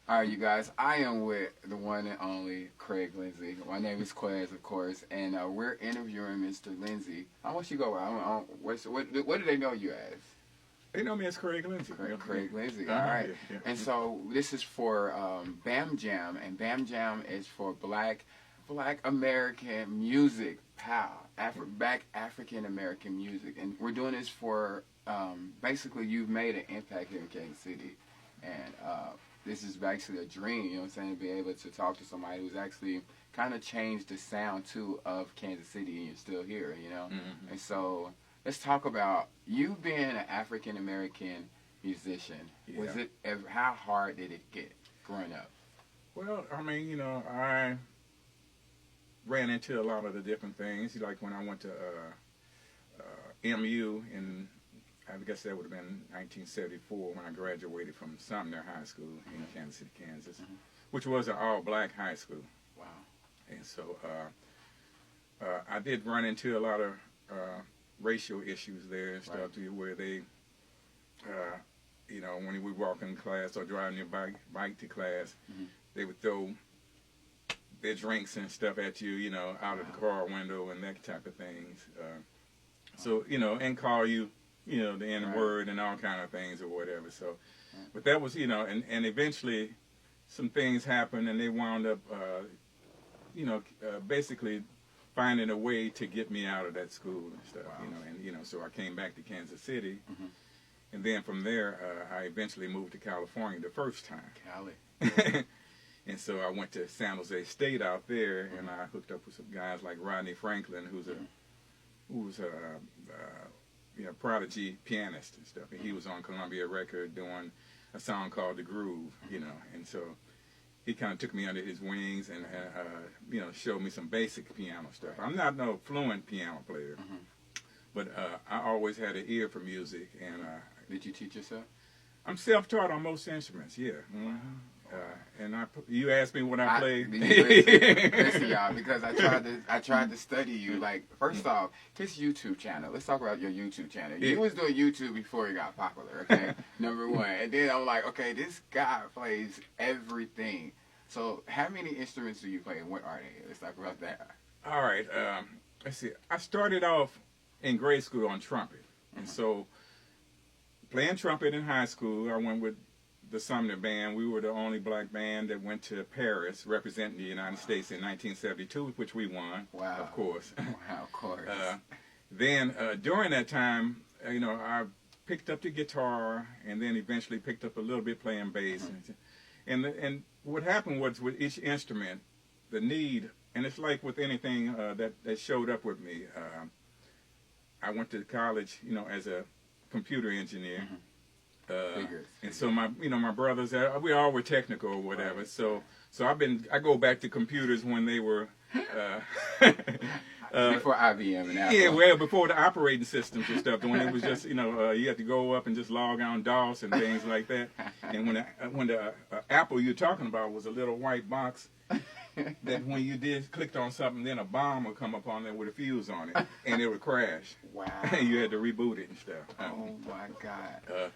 All right, you guys. I am with the one and only Crayge Lindesay. My name is Quez, of course, and we're interviewing Mr. Lindesay. I want you to go. What do they know you as? They know me as Crayge Lindesay. Crayge Lindesay. All right. Yeah. And so this is for B.A.M Jam, and B.A.M Jam is for Black American music, pal. Black African American music, and we're doing this for basically you've made an impact here in Kansas City, and this is actually a dream, you know what I'm saying, to be able to talk to somebody who's actually kind of changed the sound, too, of Kansas City, and you're still here, you know? Mm-hmm. And so let's talk about you being an African-American musician. Yeah. Was it how hard did it get growing up? Well, I mean, you know, I ran into a lot of the different things. Like when I went to MU in, I guess that would have been 1974 when I graduated from Sumner High School in Kansas City, Kansas, which was an all-black high school. Wow. And so I did run into a lot of racial issues there and stuff, right, where they, you know, when we walk in class or driving your bike to class, they would throw their drinks and stuff at you, you know, out of the car window and that type of things. So, you know, and call you, you know, the N-word and all kind of things or whatever. So, but that was, you know, and eventually some things happened and they wound up, you know, basically finding a way to get me out of that school and stuff, you know, and, you know, so I came back to Kansas City. And then from there, I eventually moved to California the first time. Cali. And so I went to San Jose State out there, and I hooked up with some guys like Rodney Franklin, who's a you know, prodigy pianist and stuff. And he was on Columbia Record doing a song called The Groove, you know. And so he kind of took me under his wings and, you know, showed me some basic piano stuff. I'm not no fluent piano player, but I always had an ear for music. And did you teach yourself? I'm self-taught on most instruments, yeah. And you asked me what I played. Listen, y'all, because I tried to study you. Like, first off, this YouTube channel. Let's talk about your YouTube channel. You was doing YouTube before you got popular, okay? Number one. And then I'm like, okay, this guy plays everything. So how many instruments do you play and what are they? Let's talk about that. All right. Let's see. I started off in grade school on trumpet. And so playing trumpet in high school, I went with the Sumner Band. We were the only black band that went to Paris representing the United States in 1972, which we won, of course. Wow, of course. Then during that time, you know, I picked up the guitar and then eventually picked up a little bit playing bass. And what happened was with each instrument, the need, and it's like with anything that showed up with me. I went to college, you know, as a computer engineer. And so my brothers, we all were technical or whatever. So I go back to computers when they were before IBM and Apple. Yeah, well, before the operating systems and stuff. When it was just, you know, you had to go up and just log on DOS and things like that. And when the Apple you're talking about was a little white box that when you clicked on something, then a bomb would come up on there with a fuse on it, and it would crash. Wow. You had to reboot it and stuff. Oh my God.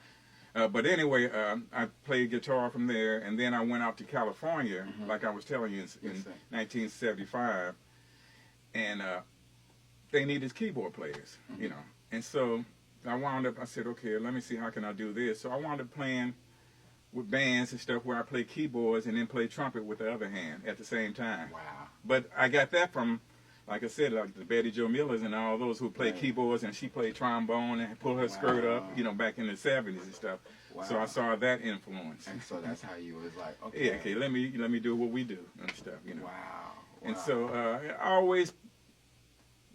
But anyway, I played guitar from there, and then I went out to California, like I was telling you, in 1975, and they needed keyboard players, you know. And so I said, okay, let me see how can I do this. So I wound up playing with bands and stuff where I play keyboards and then play trumpet with the other hand at the same time. Wow. But I got that from, like I said, like the Betty Jo Millers and all those who played keyboards, and she played trombone and pulled her skirt up, you know, back in the 70s and stuff. Wow. So I saw that influence. And so that's how you was like, okay. Yeah, okay, let me do what we do and stuff, you know. Wow. And so I always,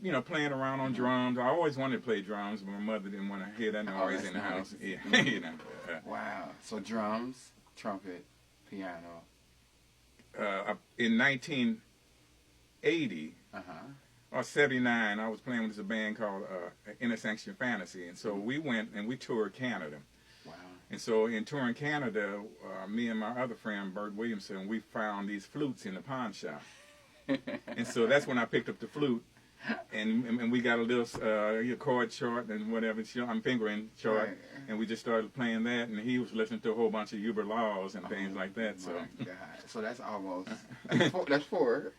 you know, playing around on drums. I always wanted to play drums, but my mother didn't want to hear that noise in the house. Yeah, you know. Wow. So drums, trumpet, piano. In 1980 or 79, I was playing with this band called Intersection Fantasy, and so we went and we toured Canada. Wow. And so in touring Canada, me and my other friend, Bert Williamson, we found these flutes in the pawn shop. And so that's when I picked up the flute and we got a little chord chart and whatever. I'm fingering chart, Right. and we just started playing that. And he was listening to a whole bunch of Uber Laws and things like that. So, God. So that's almost that's four.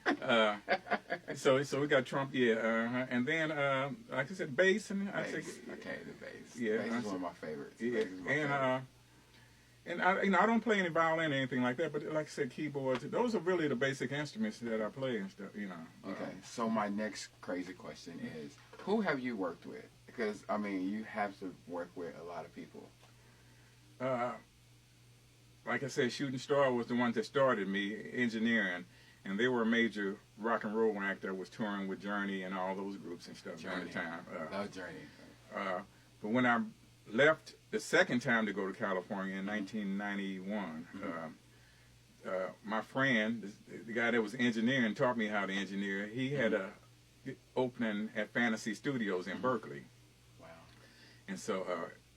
So we got Trump, and then like I said, bass, and I think Okay, the bass. Yeah, Bass is one of my favorites. yeah, Bass is my favorite. and I don't play any violin or anything like that, but like I said, keyboards. Those are really the basic instruments that I play and stuff. Okay, so my next crazy question is, who have you worked with? Because, I mean, you have to work with a lot of people. Like I said, Shooting Star was the one that started me engineering, and they were a major rock and roll act that was touring with Journey and all those groups and stuff during the time. Love Journey. But when I left the second time to go to California in 1991, my friend, the guy that was engineering, taught me how to engineer. He had a opening at Fantasy Studios in Berkeley. Wow. And so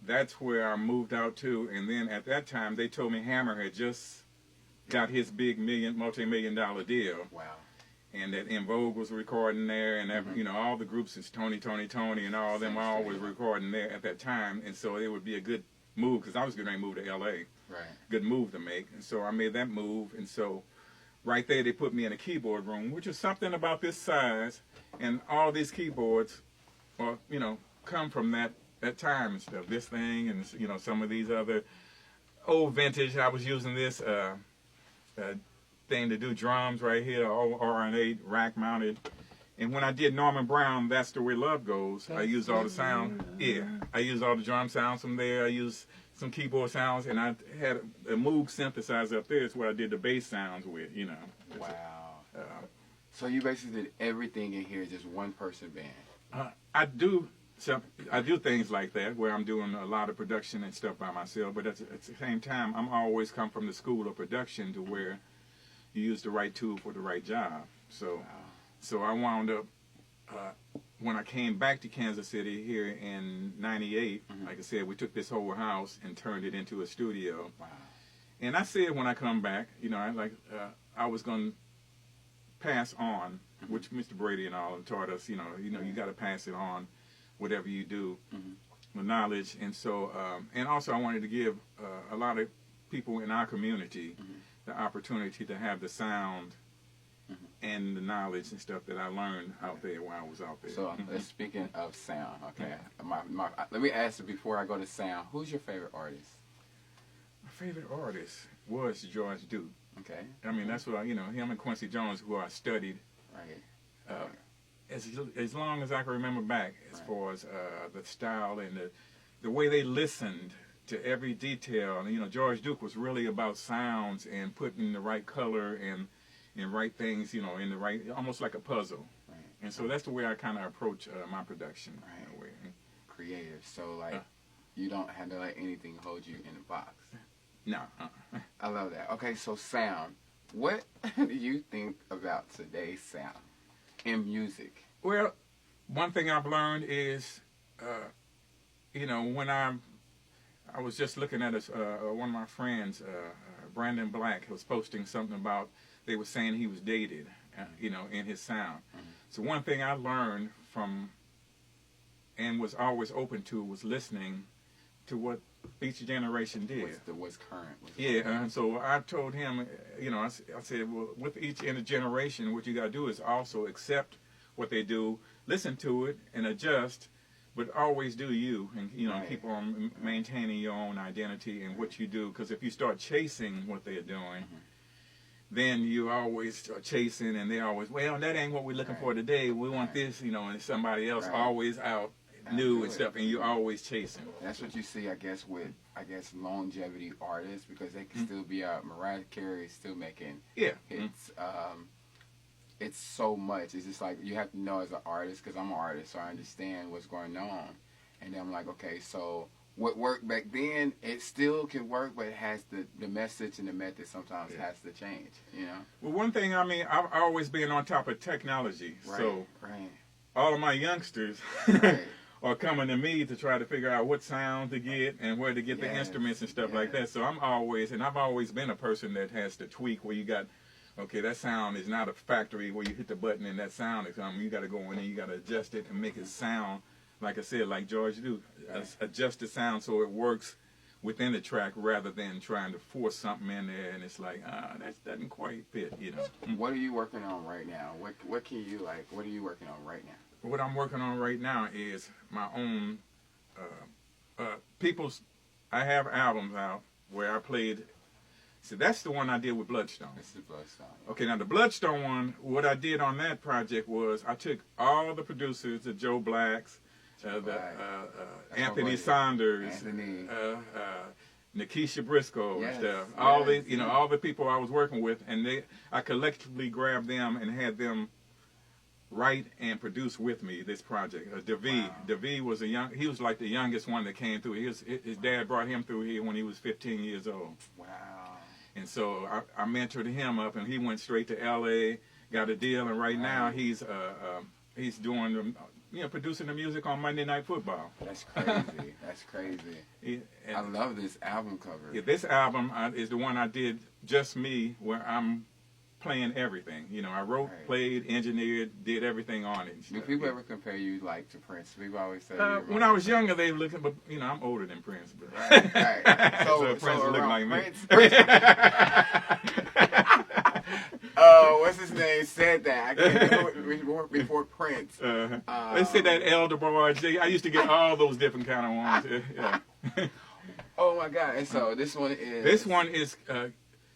that's where I moved out to. And then at that time, they told me Hammer had just got his big multi-million-dollar deal. Wow. And that En Vogue was recording there, and all the groups, is Tony, and all of them all was recording there at that time. And so it would be a good move, because I was getting ready to move to L.A. Right. Good move to make. And so I made that move. And so right there, they put me in a keyboard room, which is something about this size. And all these keyboards, come from that time and stuff. This thing and, some of these other old vintage. I was using this thing to do drums right here, R&8 rack mounted. And when I did Norman Brown, That's the Way Love Goes, I used all the sound. Yeah, I used all the drum sounds from there. I used some keyboard sounds, and I had a Moog synthesizer up there. It's where I did the bass sounds with, Wow. So you basically did everything in here, just one person band. I do things like that where I'm doing a lot of production and stuff by myself, but at the same time, I'm always come from the school of production to where you use the right tool for the right job. So I wound up, when I came back to Kansas City here in '98, like I said, we took this whole house and turned it into a studio. Wow. And I said when I come back, I was going to pass on, which Mr. Brady and all have taught us, you got to pass it on, whatever you do, with knowledge. And so, and also I wanted to give a lot of people in our community the opportunity to have the sound and the knowledge and stuff that I learned out there while I was out there. So speaking of sound, okay, let me ask you before I go to sound, who's your favorite artist? My favorite artist was George Duke. Okay. I mean, that's what him and Quincy Jones, who I studied. Right. As long as I can remember back, as far as the style and the way they listened to every detail. And, George Duke was really about sounds and putting the right color and right things, in the right, almost like a puzzle. Right. And so that's the way I kind of approach my production. Right. In a way. Creative. So, you don't have to let anything hold you in a box. No. I love that. Okay, so sound. What do you think about today's sound in music? Well, one thing I've learned is, when I was just looking at one of my friends, Brandon Black, was posting something about, they were saying he was dated, in his sound. So one thing I learned from, and was always open to, was listening to what each generation did. What's current. And so I told him, I said, well, with each generation, what you got to do is also accept what they do, listen to it, and adjust, but always do you, and keep on maintaining your own identity and what you do. Because if you start chasing what they're doing, then you always start chasing, and they always, well, that ain't what we're looking for today. We want this, and somebody else always out. New and stuff, and you're always chasing. That's what you see, I guess, with longevity artists, because they can still be out. Mariah Carey is still making hits. It's so much. It's just like you have to know as an artist, because I'm an artist, so I understand what's going on. And then I'm like, okay, so what worked back then, it still can work, but it has the message and the method sometimes has to change. Well, one thing, I've always been on top of technology, so all of my youngsters. Are coming to me to try to figure out what sound to get and where to get the instruments and stuff like that. So I've always been a person that has to tweak, where you got okay, that sound is not a factory where you hit the button and that sound is coming. You got to go in and you got to adjust it and make it sound, like I said, like George do, adjust the sound so it works within the track rather than trying to force something in there and it's like, that doesn't quite fit, you know. What are you working on right now? What can you like? What are you working on right now? What I'm working on right now is my own I have albums out where I played. So that's the one I did with Bloodstone. This is Bloodstone. Okay, now the Bloodstone one, what I did on that project was I took all the producers, the Joe Blacks, Anthony Saunders, Nikisha Briscoe, and stuff. All these, you know, all the people I was working with, and I collectively grabbed them and had them write and produce with me this project. Davi was he was like the youngest one that came through. His dad brought him through here when he was 15 years old. Wow. And so I mentored him up, and he went straight to L.A., got a deal, and right now he's doing producing the music on Monday Night Football. That's crazy. That's crazy. I love this album cover. Yeah, this album is the one I did just me, where I'm playing everything. You know, I wrote, played, engineered, did everything on it. Do people ever compare you like to Prince? People always say when I was younger, they looked, but you know, I'm older than Prince. But right. So Prince looked like me. Prince. What's his name said that? I can't remember before Prince. They said that Elder Barge. I used to get all those different kind of ones. Yeah. Oh my God! And so this one is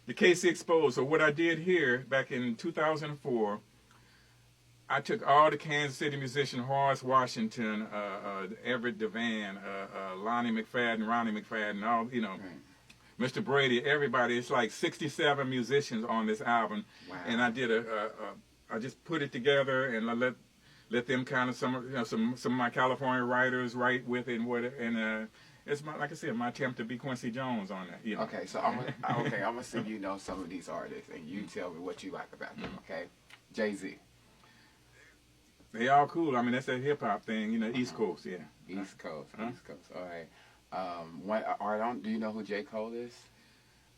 the KC Exposed. So what I did here back in 2004, I took all the Kansas City musicians, Horace Washington, Everett Devan, Lonnie McFadden, Ronnie McFadden, all, you know, Mr. Brady, everybody. It's like 67 musicians on this album. Wow. And I did I just put it together and I let them kind of some of my California writers write with it and it's like I said, my attempt to be Quincy Jones on that. You know? Okay, so I'm gonna see you know some of these artists, and you tell me what you like about them. Okay, Jay-Z. They all cool. I mean, that's that hip hop thing, you know, East Coast, yeah. East Coast, East Coast. All right. Do you know who J. Cole is?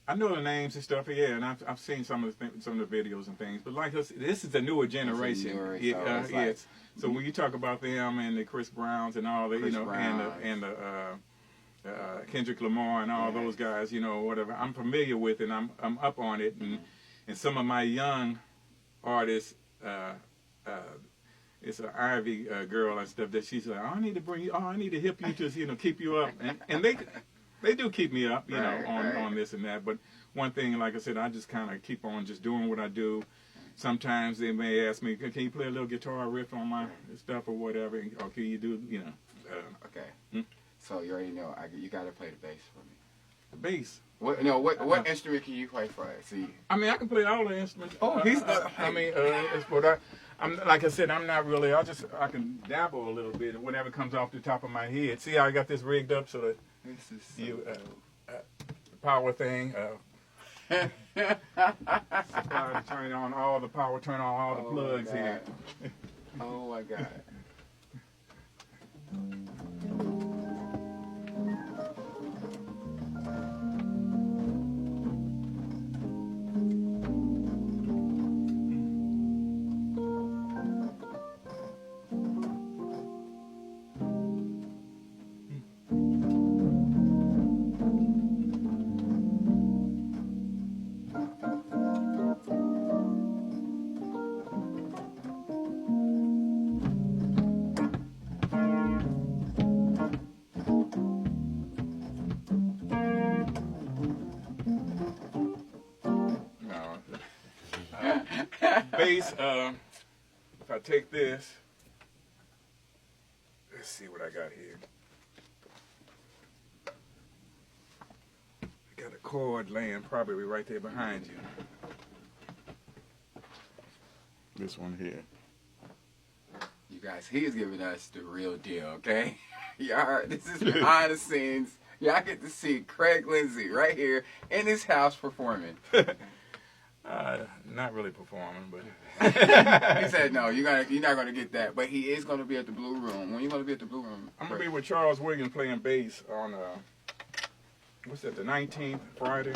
I know the names and stuff, yeah, and I've seen some of the videos and things. But like this is a newer generation. So when you talk about them and the Chris Browns and all the, you know, and the Kendrick Lamar and all those guys, you know, whatever, I'm familiar with and I'm up on it, and some of my young artists, it's an Ivy girl and stuff that she's like, I need to help you to, you know, keep you up, and they do keep me up, you know, on this and that. But one thing, like I said, I just kind of keep on just doing what I do. Sometimes they may ask me, can you play a little guitar riff on my stuff or whatever, or can you do, you know. Okay. So you already know, you got to play the bass for me. The bass? What instrument can you play for us? See? I mean, I can play all the instruments. Oh, it's what I'm like I said, I'm not really, I can dabble a little bit, and whatever comes off the top of my head. See how I got this rigged up so that this is the power thing, supply to turn on all the power, turn on all the plugs here. Oh my God. Bass, if I take this, let's see what I got here. I got a chord laying probably right there behind you. This one here. You guys, he is giving us the real deal, okay? Y'all heard, this is behind the scenes. Y'all get to see Crayge Lindesay right here in his house performing. Not really performing, but he said no. You're not gonna get that, but he is gonna be at the Blue Room. When you gonna be at the Blue Room? I'm gonna be with Charles Williams playing bass on what's that? The 19th, Friday.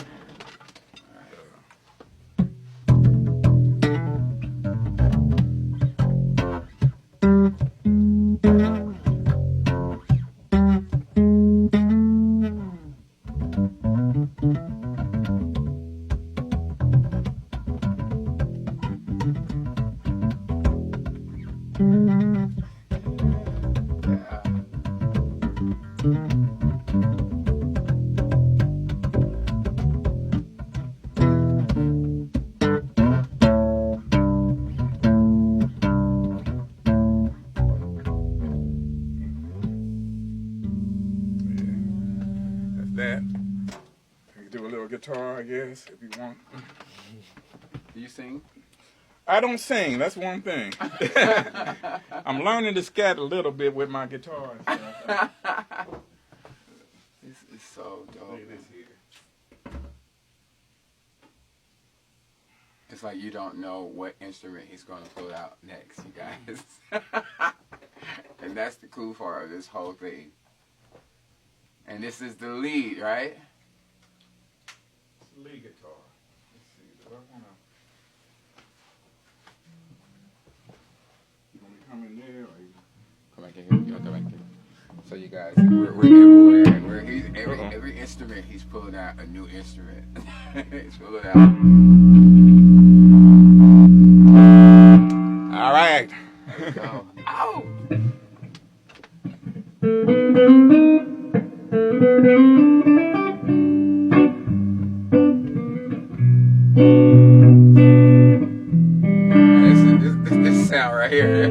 That. You can do a little guitar, I guess, if you want. Do you sing? I don't sing. That's one thing. I'm learning to scat a little bit with my guitar and stuff. This is so dope. Look at this here. It's like you don't know what instrument he's going to pull out next, you guys. And that's the cool part of this whole thing. And this is the lead, right? It's the lead guitar. Let's see. Do I want to... You want me to come in there? Or you... Come back in here. You want to come back in. So you guys, we're everywhere. Every instrument, he's pulling out a new instrument. He's pulling out. All right. There we go. Ow! This sound right here.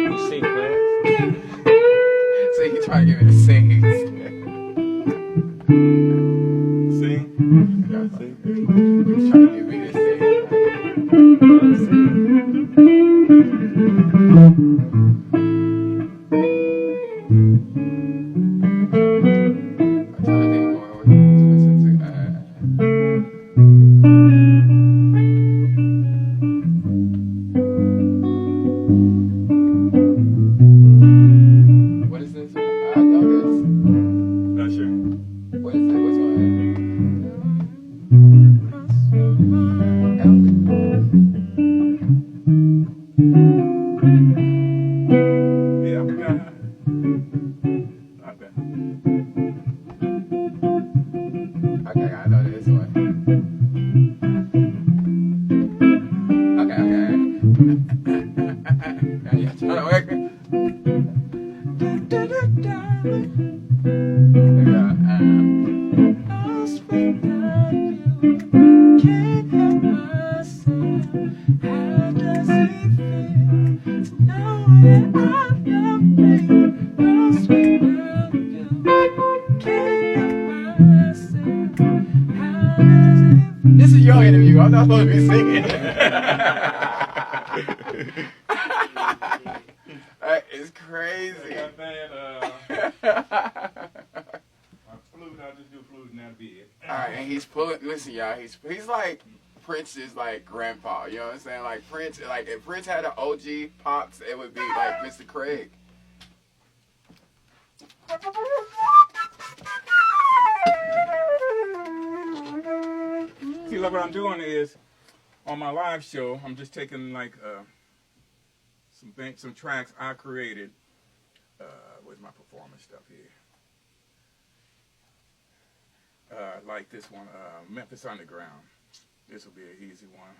You sing, Quez? See, he trying to get me to sing. Sing? He's trying to get me to sing. I'm trying to think more what to listen to. What is this? I know this. Usher. What is it? Which one? Yeah, I forgot. Not bad. Okay, I know this one. Okay. Now you trying to work it. There we go. Lost without you, can't help myself. How does it feel to know that I'm your baby? Lost without you, can't help myself. How does it feel? This is your interview. I'm not supposed to be singing. That is crazy. My flute, I'll just do flute and that'll be it. Alright, and he's pulling. Listen, y'all. He's like Prince's like grandpa. You know what I'm saying? Like Prince. Like if Prince had an OG pops, it would be like Mr. Crayge. See, look, what I'm doing is, on my live show, I'm just taking like some tracks I created with my performance stuff here. Like this one, Memphis Underground. This will be an easy one.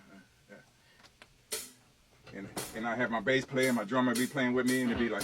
And I have my bass player, my drummer be playing with me, and it'll be like.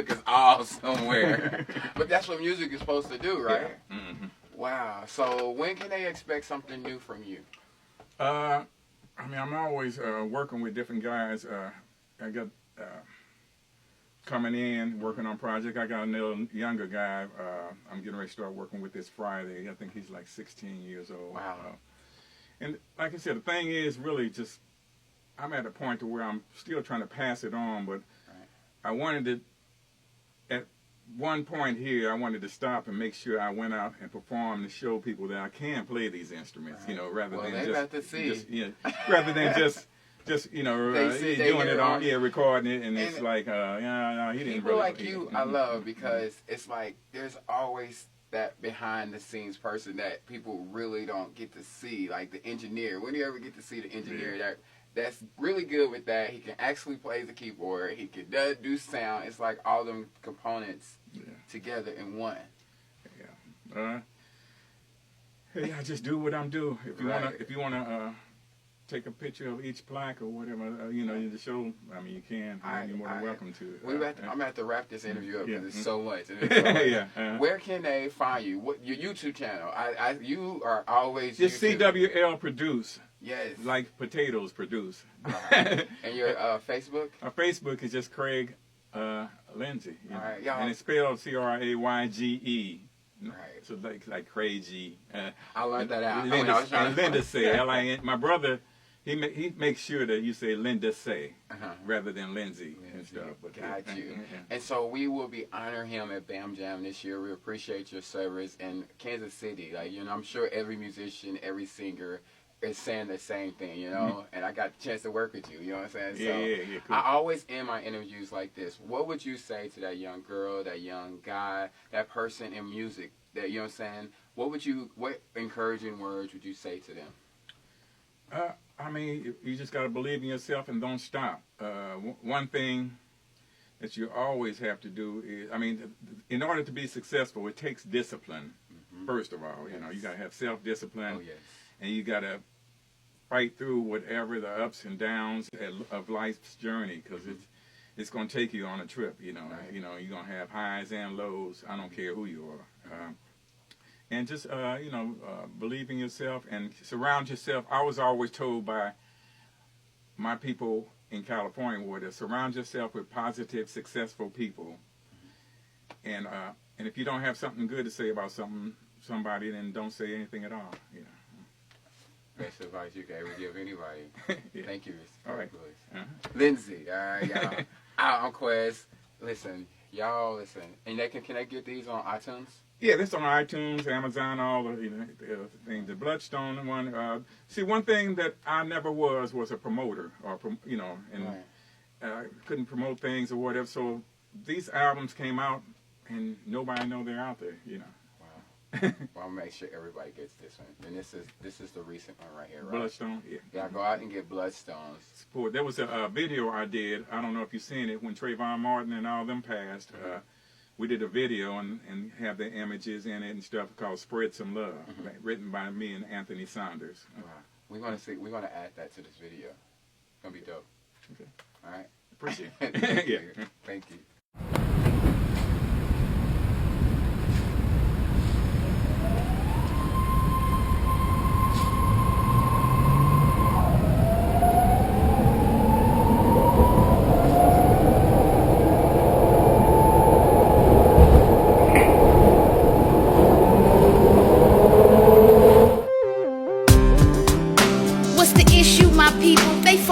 took us all somewhere. But that's what music is supposed to do, right? Yeah. Mm-hmm. Wow. So when can they expect something new from you? I mean, I'm always working with different guys. I got coming in, working on project. I got another younger guy. I'm getting ready to start working with this Friday. I think he's like 16 years old. Wow. And like I said, the thing is really just, I'm at a point to where I'm still trying to pass it on, but I wanted to, at one point here, I wanted to stop and make sure I went out and performed to show people that I can play these instruments, you know, rather than rather than just you know, doing it on, recording it, and it's like, no, he didn't people really. Like you, I love, because it's like there's always that behind the scenes person that people really don't get to see, like the engineer. When do you ever get to see the engineer that's really good with that? He can actually play the keyboard. He can do sound. It's like all them components together in one. Yeah. Hey, I just do what I'm doing. If you wanna take a picture of each plaque or whatever, you know, to show. I mean, you can. You're more than welcome to. I'm gonna have to wrap this interview up because it's so much. Where can they find you? What your YouTube channel? You are always just CWL produce. Yes. Like potatoes produce. And your Facebook? Our Facebook is just Crayge Lindesay. All right, y'all. And it's spelled Crayge. Right. So like crazy. I learned that out. Lindesay. My brother, he makes sure that you say Lindesay rather than Lindsay and stuff. But, got you. And so we will be honoring him at B.A.M Jam this year. We appreciate your service in Kansas City. Like, you know, I'm sure every musician, every singer is saying the same thing, you know, and I got the chance to work with you, you know what I'm saying? So cool. I always end my interviews like this. What would you say to that young girl, that young guy, that person in music, that, you know what I'm saying? What encouraging words would you say to them? I mean, you just got to believe in yourself and don't stop. One thing that you always have to do is, I mean, in order to be successful, it takes discipline, first of all. You know, you got to have self-discipline, and you got to fight through whatever the ups and downs of life's journey, because it's going to take you on a trip, you know. You know, you're going to have highs and lows. I don't care who you are. And just, you know, believe in yourself and surround yourself. I was always told by my people in California where to surround yourself with positive, successful people. And if you don't have something good to say about somebody, then don't say anything at all, you know. Best advice you can ever give anybody. Thank you. All right. Lindesay, all right, y'all. I'm Quez. Listen, y'all, and can they get these on iTunes? Yeah, this on iTunes, Amazon, all the things. The Bloodstone one. See, one thing that I never was a promoter, or you know, and couldn't promote things or whatever. So these albums came out, and nobody know they're out there, you know. Well, I'll make sure everybody gets this one. And this is the recent one right here, right? Bloodstone, Yeah, go out and get Bloodstones. Support. There was a video I did. I don't know if you've seen it, when Trayvon Martin and all them passed. We did a video and have the images in it and stuff called "Spread Some Love," written by me and Anthony Saunders. Wow. We're gonna add that to this video. It's gonna be dope. Okay. All right. Appreciate it. Yeah. Thank you.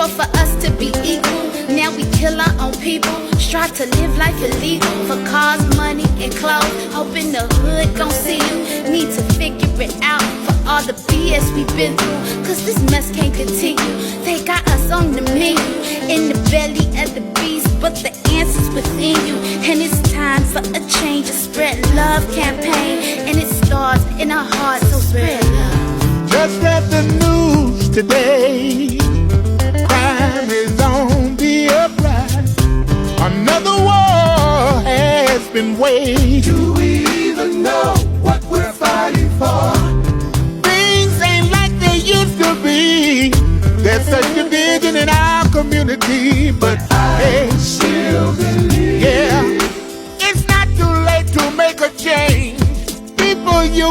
For us to be equal, now we kill our own people. Strive to live life illegal for cars, money, and clothes. Hoping the hood gon' see you. Need to figure it out for all the BS we've been through. Cause this mess can't continue. They got us on the menu, in the belly of the beast, but the answer's within you. And it's time for a change, a spread love campaign. And it starts in our hearts, so spread love. Just read the news today. Crime is on the uprise. Another war has been waged. Do we even know what we're fighting for? Things ain't like they used to be. There's such division in our community, but I still believe. Yeah,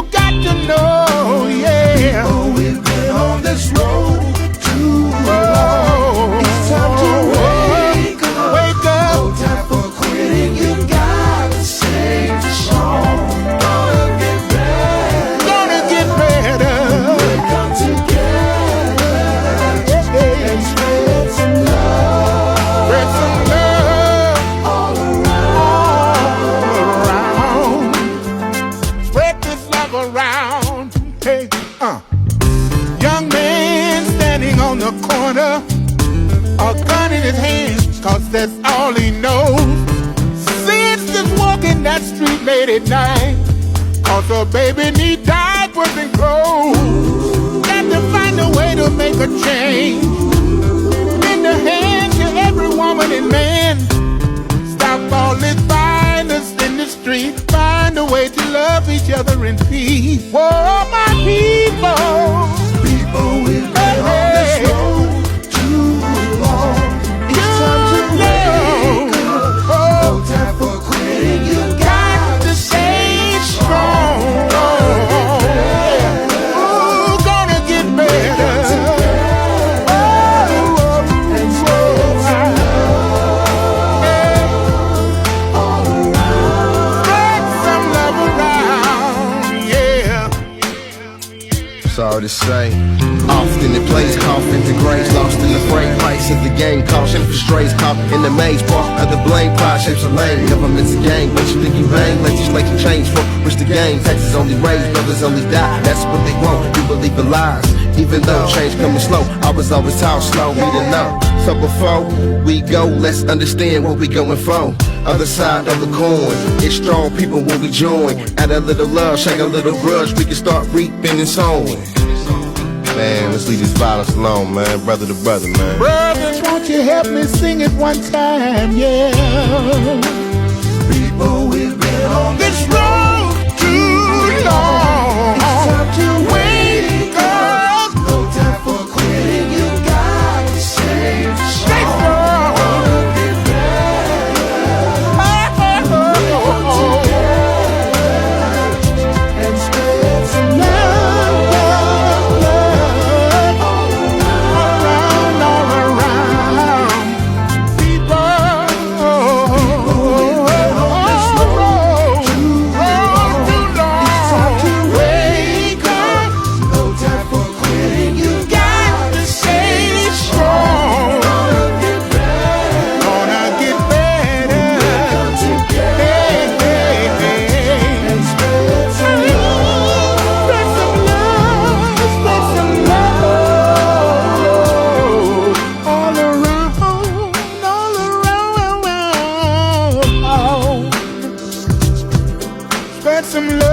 you got to know, yeah. People, we've been on this road too long. It's time to wake up. Wake up. No time for quitting. You gotta stay strong. Gonna get better. Gonna get better. We'll come together and spread some love. Spread some love All around. Spread this love around. Hey, young man standing on the corner, a gun in his hand, 'cause that's all he knows. Since just walking that street late at night, 'cause her baby need diapers and clothes. Got to find a way to make a change in the hands of every woman and man. Stop all this violence in the street. Find a way to love each other in peace. Oh, my people. People, we've been on this road too long. It's time to wake up. No time for quitting. You got to stay strong. Ooh, gonna get better. And spread some love all around. Spread some love around, yeah. Sorry to say, often it plays coffin to graves, lost in the freight price of the game, caution for strays, caught in the maze, part of the blame, pride shapes a lane, government's a game, but you think you bang, legislation change for which the game, taxes only raise, brothers only die, that's what they want, you believe the lies, even though change coming slow, I was always taught slow, we didn't know, so before we go, let's understand what we going for. Other side of the coin, it's strong people when we join. Add a little love, shake a little grudge, we can start reaping and sowing. Man, let's leave this violence alone, man. Brother to brother, man. Brothers, won't you help me sing it one time, yeah. People, we've been on This road too long. It's time to wake up. No time for quitting. You gotta stay Stay strong. strong. Gonna get better. And spread some love all around. All around. People, we've been on this road too long. It's time to wake up. No time for quitting. You gotta stay strong. Gonna get better. gonna get better. Come together and spread some love. Spread some love. Spread some love. All around. All around. Spread some love.